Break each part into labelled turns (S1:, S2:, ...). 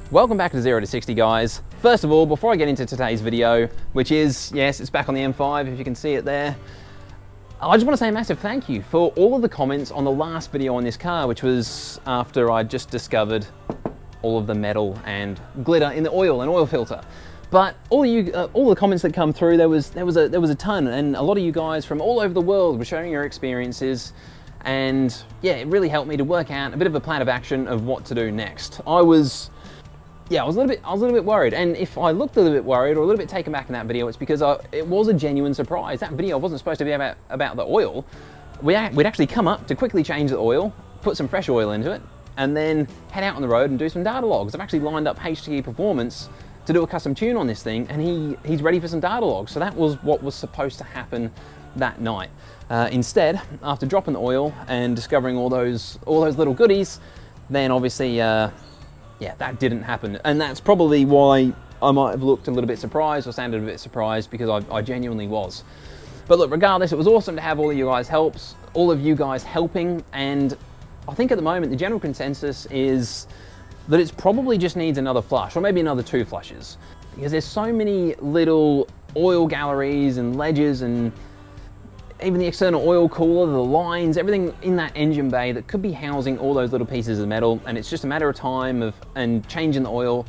S1: Welcome back to 0 to 60, guys. First of all, before I get into today's video, which is, yes, it's back on the M5, if you can see it there, I just want to say a massive thank you for all of the comments on the last video on this car, which was after I just discovered all of the metal and glitter in the oil and oil filter. But all the comments that come through, there was a ton, and a lot of you guys from all over the world were sharing your experiences. And yeah, it really helped me to work out a bit of a plan of action of what to do next. I was a little bit worried, and if I looked a little bit worried or a little bit taken back in that video, it's because it was a genuine surprise. That video wasn't supposed to be about the oil. We'd actually come up to quickly change the oil, put some fresh oil into it, and then head out on the road and do some data logs. I've actually lined up HTE Performance to do a custom tune on this thing, and he's ready for some data logs. So that was what was supposed to happen that night. Instead, after dropping the oil and discovering all those little goodies, then obviously, yeah, that didn't happen. And that's probably why I might have looked a little bit surprised or sounded a bit surprised, because I genuinely was. But look, regardless, it was awesome to have all of you guys helping. And I think at the moment, the general consensus is that it probably just needs another flush, or maybe another 2 flushes, because there's so many little oil galleries and ledges, and even the external oil cooler, the lines, everything in that engine bay that could be housing all those little pieces of metal, and it's just a matter of time and changing the oil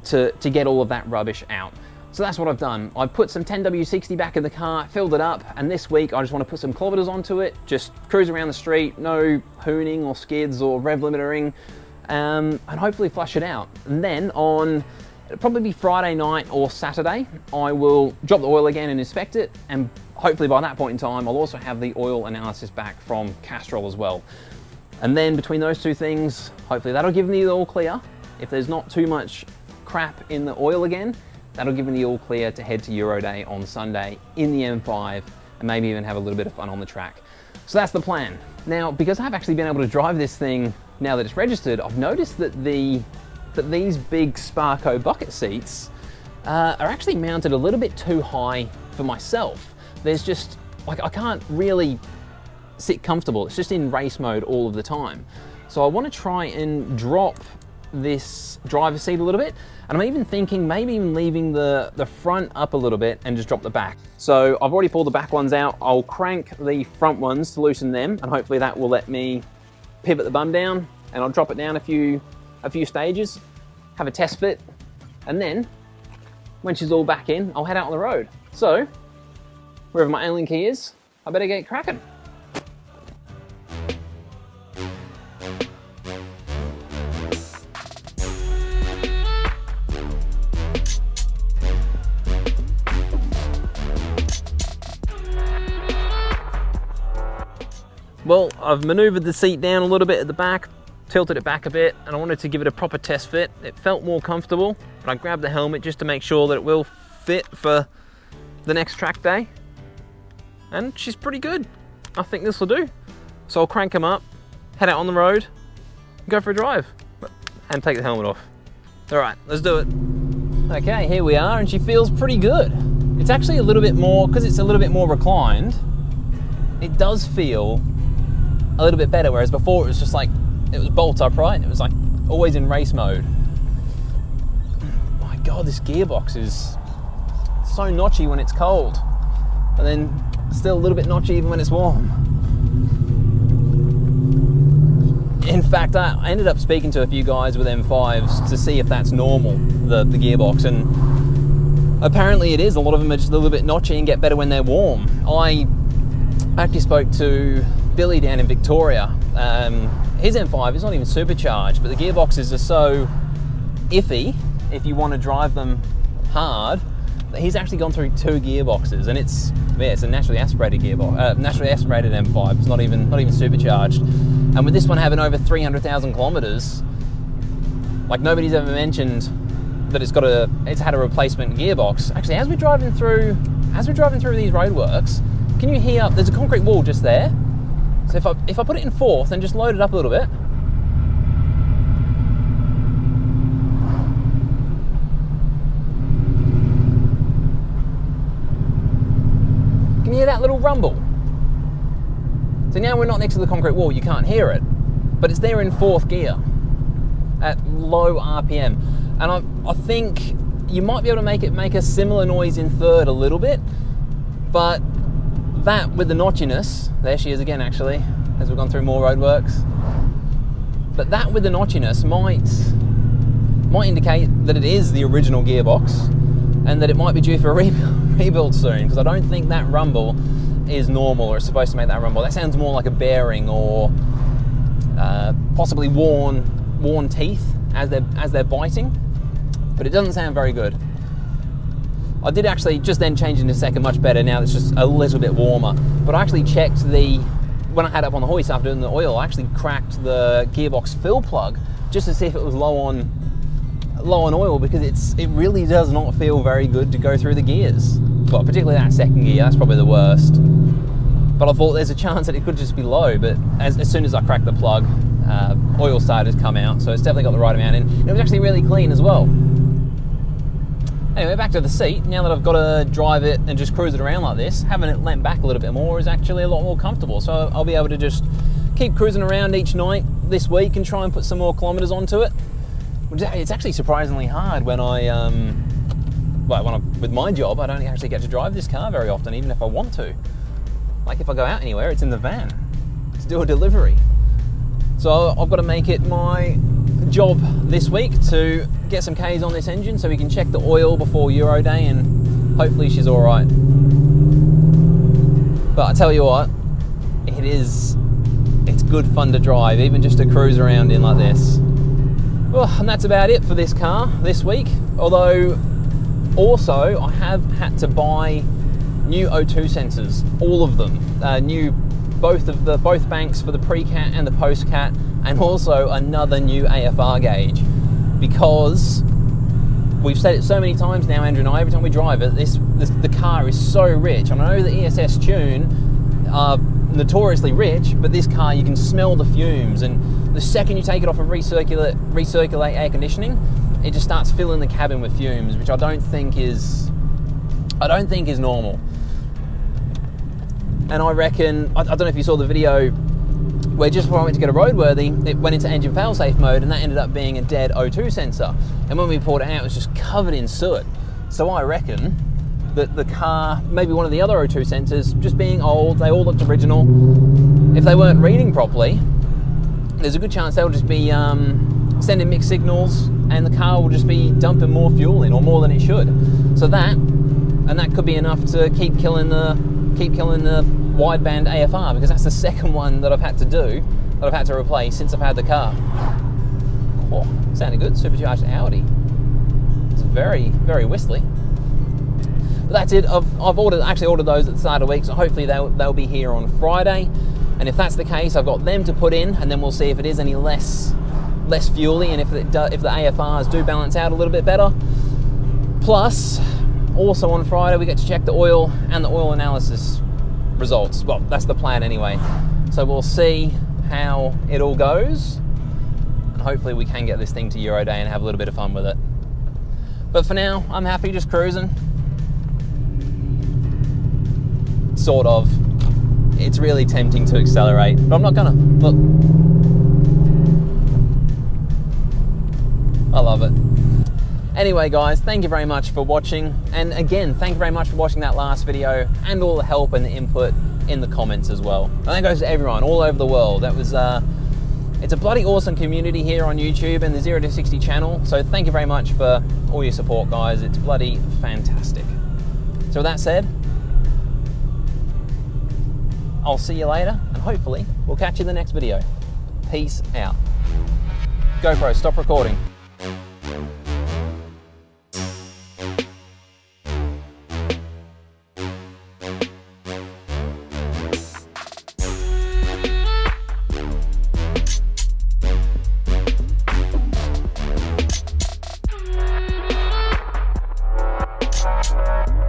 S1: to get all of that rubbish out. So that's what I've done. I put some 10W60 back in the car, filled it up, and this week I just want to put some kilometers onto it, just cruise around the street, no hooning or skids or rev limitering, and hopefully flush it out. And then it'll probably be Friday night or Saturday, I will drop the oil again and inspect it, and hopefully by that point in time, I'll also have the oil analysis back from Castrol as well. And then between those two things, hopefully that'll give me the all clear. If there's not too much crap in the oil again, that'll give me the all clear to head to Euro Day on Sunday in the M5, and maybe even have a little bit of fun on the track. So that's the plan. Now, because I've actually been able to drive this thing now that it's registered, I've noticed that these big Sparco bucket seats are actually mounted a little bit too high for myself. There's just, like, I can't really sit comfortable. It's just in race mode all of the time. So I want to try and drop this driver's seat a little bit. And I'm even thinking maybe even leaving the front up a little bit and just drop the back. So I've already pulled the back ones out. I'll crank the front ones to loosen them, and hopefully that will let me pivot the bum down, and I'll drop it down a few stages, have a test fit, and then when she's all back in, I'll head out on the road. So wherever my alien key is, I better get cracking. Well, I've maneuvered the seat down a little bit at the back, tilted it back a bit, and I wanted to give it a proper test fit. It felt more comfortable, but I grabbed the helmet just to make sure that it will fit for the next track day. And she's pretty good. I think this will do. So I'll crank them up, head out on the road, go for a drive, and take the helmet off. All right, let's do it. Okay, here we are, and she feels pretty good. It's actually a little bit more, because it's a little bit more reclined, it does feel a little bit better, whereas before it was just like, it was bolt upright, it was like always in race mode. My God, this gearbox is so notchy when it's cold, and then still a little bit notchy even when it's warm. In fact, I ended up speaking to a few guys with M5s to see if that's normal, the gearbox, and apparently it is. A lot of them are just a little bit notchy and get better when they're warm. I actually spoke to Billy down in Victoria. His M5 is not even supercharged, but the gearboxes are so iffy if you want to drive them hard. He's actually gone through 2 gearboxes, and it's a naturally aspirated gearbox, naturally aspirated M5. It's not even supercharged. And with this one having over 300,000 kilometers, like, nobody's ever mentioned that it's had a replacement gearbox. Actually, as we're driving through these roadworks, can you hear? There's a concrete wall just there. So if I put it in 4th and just load it up a little bit. Can you hear that little rumble? So now we're not next to the concrete wall, you can't hear it, but it's there in 4th gear at low RPM. And I think you might be able to make it make a similar noise in third a little bit, but that with the notchiness, there she is again actually, as we've gone through more roadworks, but that with the notchiness might indicate that it is the original gearbox and that it might be due for a rebuild soon, because I don't think that rumble is normal or is supposed to make that rumble. That sounds more like a bearing or possibly worn teeth as they're biting, but it doesn't sound very good. I did actually just then change into second, much better. Now it's just a little bit warmer, but I actually checked when I had it up on the hoist after doing the oil, I actually cracked the gearbox fill plug just to see if it was low on oil, because it really does not feel very good to go through the gears. Well, particularly that second gear, that's probably the worst. But I thought there's a chance that it could just be low, but as soon as I cracked the plug, oil started to come out, so it's definitely got the right amount in. And it was actually really clean as well. Anyway, back to the seat. Now that I've got to drive it and just cruise it around like this, having it leant back a little bit more is actually a lot more comfortable. So I'll be able to just keep cruising around each night this week and try and put some more kilometers onto it. It's actually surprisingly hard when with my job, I don't actually get to drive this car very often, even if I want to. Like if I go out anywhere, it's in the van to do a delivery. So I've got to make it my job this week to get some Ks on this engine so we can check the oil before Euro Day, and hopefully she's all right. But I tell you what, it's good fun to drive, even just to cruise around in like this. Well, and that's about it for this car this week. Although, also, I have had to buy new O2 sensors, all of them. Both banks for the pre-cat and the post-cat, and also another new AFR gauge, because we've said it so many times now, Andrew and I, every time we drive it, the car is so rich. And I know the ESS tune are notoriously rich, but this car, you can smell the fumes, and the second you take it off of recirculate air conditioning, it just starts filling the cabin with fumes, which I don't think is normal. And I reckon, I don't know if you saw the video where just before I went to get a roadworthy, it went into engine failsafe mode, and that ended up being a dead O2 sensor. And when we pulled it out, it was just covered in soot. So I reckon that the car, maybe one of the other O2 sensors, just being old, they all looked original. If they weren't reading properly, there's a good chance they'll just be sending mixed signals, and the car will just be dumping more fuel in, or more than it should. So that could be enough to keep killing the wideband AFR, because that's the second one that I've had to do, that I've had to replace since I've had the car. Oh, sounded good, supercharged Audi. It's very, very whistly. But that's it. I've actually ordered those at the start of the week, so hopefully they'll be here on Friday. And if that's the case, I've got them to put in, and then we'll see if it is any less fuely, and if the AFRs do balance out a little bit better. Plus, also on Friday, we get to check the oil and the oil analysis results. Well, that's the plan anyway. So we'll see how it all goes, and hopefully we can get this thing to Euro Day and have a little bit of fun with it. But for now, I'm happy just cruising. Sort of. It's really tempting to accelerate, but I'm not gonna. Look. I love it. Anyway, guys, thank you very much for watching. And again, thank you very much for watching that last video and all the help and the input in the comments as well. And that goes to everyone all over the world. That was, it's a bloody awesome community here on YouTube and the 0 to 60 channel. So thank you very much for all your support, guys. It's bloody fantastic. So with that said, I'll see you later, and hopefully we'll catch you in the next video. Peace out. GoPro, stop recording.